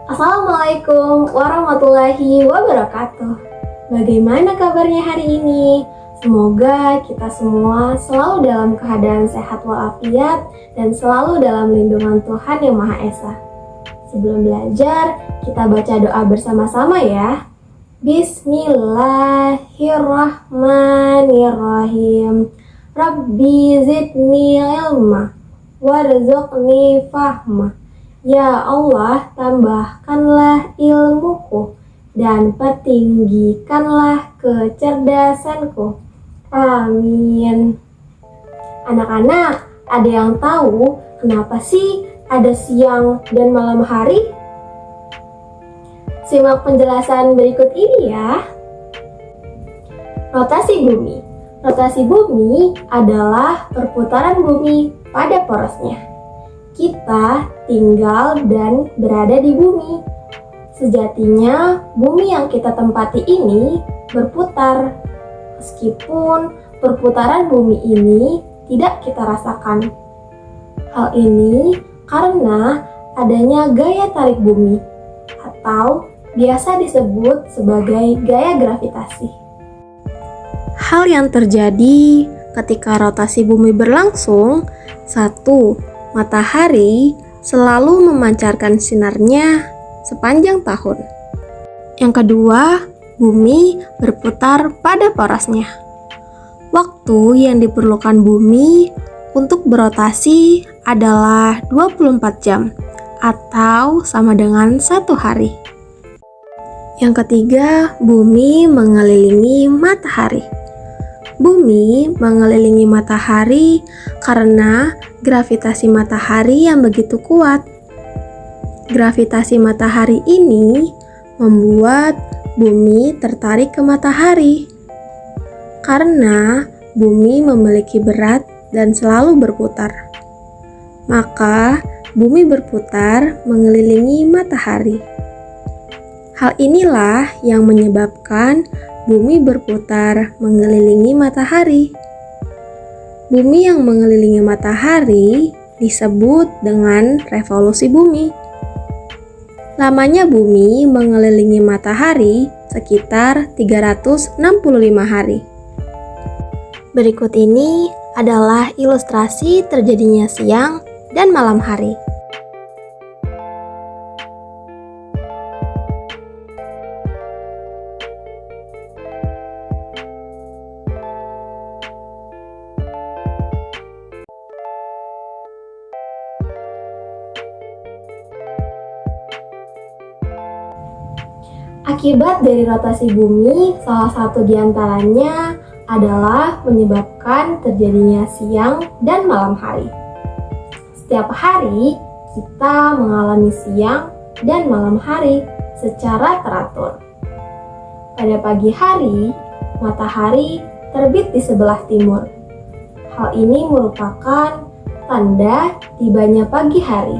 Assalamualaikum warahmatullahi wabarakatuh. Bagaimana kabarnya hari ini? Semoga kita semua selalu dalam keadaan sehat walafiat dan selalu dalam lindungan Tuhan Yang Maha Esa. Sebelum belajar, kita baca doa bersama-sama ya. Bismillahirrahmanirrahim. Rabbi zidni ilma warzuqni fahma. Ya Allah, tambahkanlah ilmuku dan pertinggikanlah kecerdasanku. Amin. Anak-anak, ada yang tahu kenapa sih ada siang dan malam hari? Simak penjelasan berikut ini ya. Rotasi bumi. Rotasi bumi adalah perputaran bumi pada porosnya. Kita tinggal dan berada di bumi. Sejatinya, bumi yang kita tempati ini berputar. Meskipun perputaran bumi ini tidak kita rasakan. Hal ini karena adanya gaya tarik bumi, atau biasa disebut sebagai gaya gravitasi. Hal yang terjadi ketika rotasi bumi berlangsung, 1. Matahari selalu memancarkan sinarnya sepanjang tahun. Yang kedua, bumi berputar pada porosnya. Waktu yang diperlukan bumi untuk berotasi adalah 24 jam atau sama dengan 1 hari. Yang ketiga, bumi mengelilingi matahari. Bumi mengelilingi matahari karena gravitasi matahari yang begitu kuat. Gravitasi matahari ini membuat bumi tertarik ke matahari. Karena bumi memiliki berat dan selalu berputar, maka bumi berputar mengelilingi matahari. Hal inilah yang menyebabkan bumi berputar mengelilingi matahari. Bumi yang mengelilingi matahari disebut dengan revolusi bumi. Lamanya bumi mengelilingi matahari sekitar 365 hari. Berikut ini adalah ilustrasi terjadinya siang dan malam hari. Akibat dari rotasi bumi, salah satu diantaranya adalah menyebabkan terjadinya siang dan malam hari. Setiap hari, kita mengalami siang dan malam hari secara teratur. Pada pagi hari, matahari terbit di sebelah timur. Hal ini merupakan tanda tibanya pagi hari.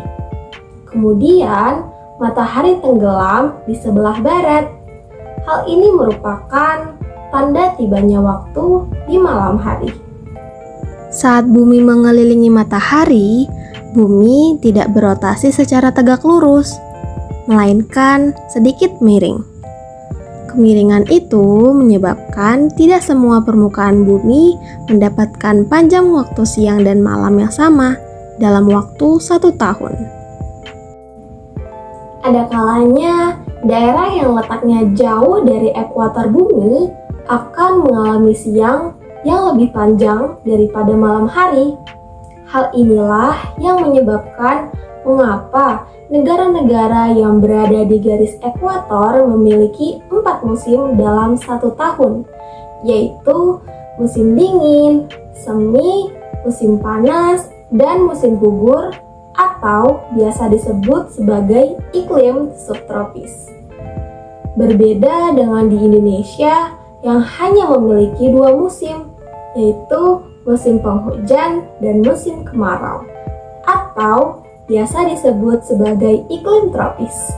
Kemudian, matahari tenggelam di sebelah barat. Hal ini merupakan tanda tibanya waktu di malam hari. Saat bumi mengelilingi matahari, bumi tidak berotasi secara tegak lurus, melainkan sedikit miring. Kemiringan itu menyebabkan tidak semua permukaan bumi mendapatkan panjang waktu siang dan malam yang sama dalam waktu 1 tahun. Ada kalanya daerah yang letaknya jauh dari ekuator bumi akan mengalami siang yang lebih panjang daripada malam hari. Hal inilah yang menyebabkan mengapa negara-negara yang berada di garis ekuator memiliki 4 musim dalam 1 tahun, yaitu musim dingin, semi, musim panas, dan musim gugur, atau biasa disebut sebagai iklim subtropis. Berbeda dengan di Indonesia yang hanya memiliki 2 musim, yaitu musim penghujan dan musim kemarau, atau biasa disebut sebagai iklim tropis.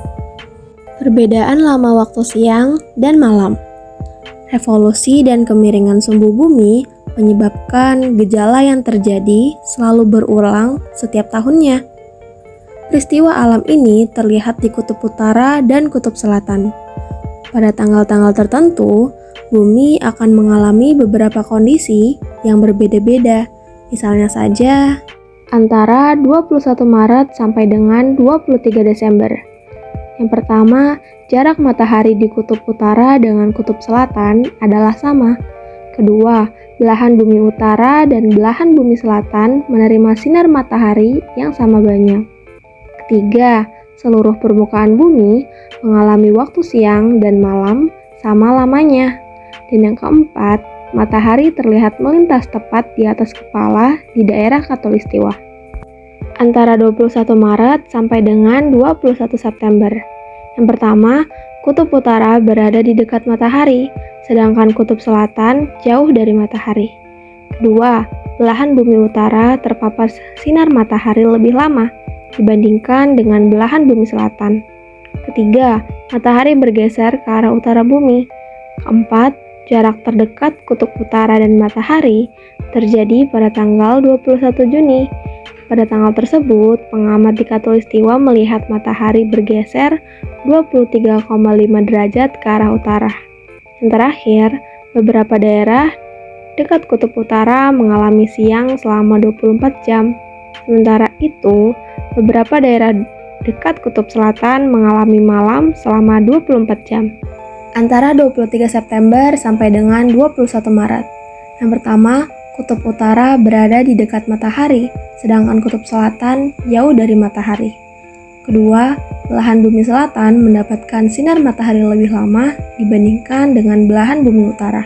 Perbedaan lama waktu siang dan malam. Revolusi dan kemiringan sumbu bumi menyebabkan gejala yang terjadi selalu berulang setiap tahunnya. peristiwa alam ini terlihat di kutub utara dan kutub selatan. Pada tanggal-tanggal tertentu, bumi akan mengalami beberapa kondisi yang berbeda-beda. Misalnya saja, antara 21 Maret sampai dengan 23 Desember. Yang pertama, jarak matahari di kutub utara dengan kutub selatan adalah sama. Kedua, belahan bumi utara dan belahan bumi selatan menerima sinar matahari yang sama banyak. Ketiga, seluruh permukaan bumi mengalami waktu siang dan malam sama lamanya. Dan yang keempat, matahari terlihat melintas tepat di atas kepala di daerah Khatulistiwa. Antara 21 Maret sampai dengan 21 September. Yang pertama, kutub utara berada di dekat matahari, sedangkan kutub selatan jauh dari matahari. Kedua, belahan bumi utara terpapar sinar matahari lebih lama dibandingkan dengan belahan bumi selatan. Ketiga, matahari bergeser ke arah utara bumi. Keempat, jarak terdekat kutub utara dan matahari terjadi pada tanggal 21 Juni. Pada tanggal tersebut, pengamat di Khatulistiwa melihat matahari bergeser 23,5 derajat ke arah utara. Yang terakhir, beberapa daerah dekat kutub utara mengalami siang selama 24 jam. Sementara itu, beberapa daerah dekat kutub selatan mengalami malam selama 24 jam. Antara 23 September sampai dengan 21 Maret. Yang pertama, kutub utara berada di dekat matahari, sedangkan kutub selatan jauh dari matahari. Kedua, belahan bumi selatan mendapatkan sinar matahari lebih lama dibandingkan dengan belahan bumi utara.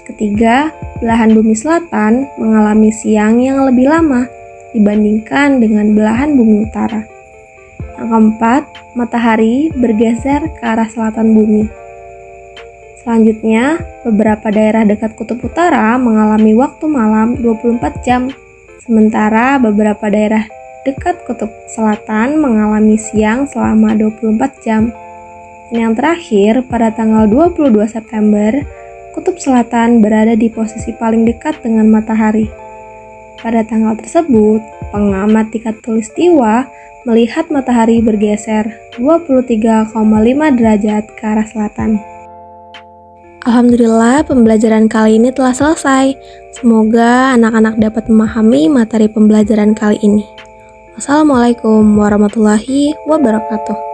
Ketiga, belahan bumi selatan mengalami siang yang lebih lama dibandingkan dengan belahan bumi utara. Yang keempat, matahari bergeser ke arah selatan bumi. Selanjutnya, beberapa daerah dekat kutub utara mengalami waktu malam 24 jam, sementara beberapa daerah dekat kutub selatan mengalami siang selama 24 jam. Dan yang terakhir, pada tanggal 22 September, kutub selatan berada di posisi paling dekat dengan matahari. Pada tanggal tersebut, pengamat di Khatulistiwa melihat matahari bergeser 23,5 derajat ke arah selatan. Alhamdulillah, pembelajaran kali ini telah selesai. Semoga anak-anak dapat memahami materi pembelajaran kali ini. Wassalamualaikum warahmatullahi wabarakatuh.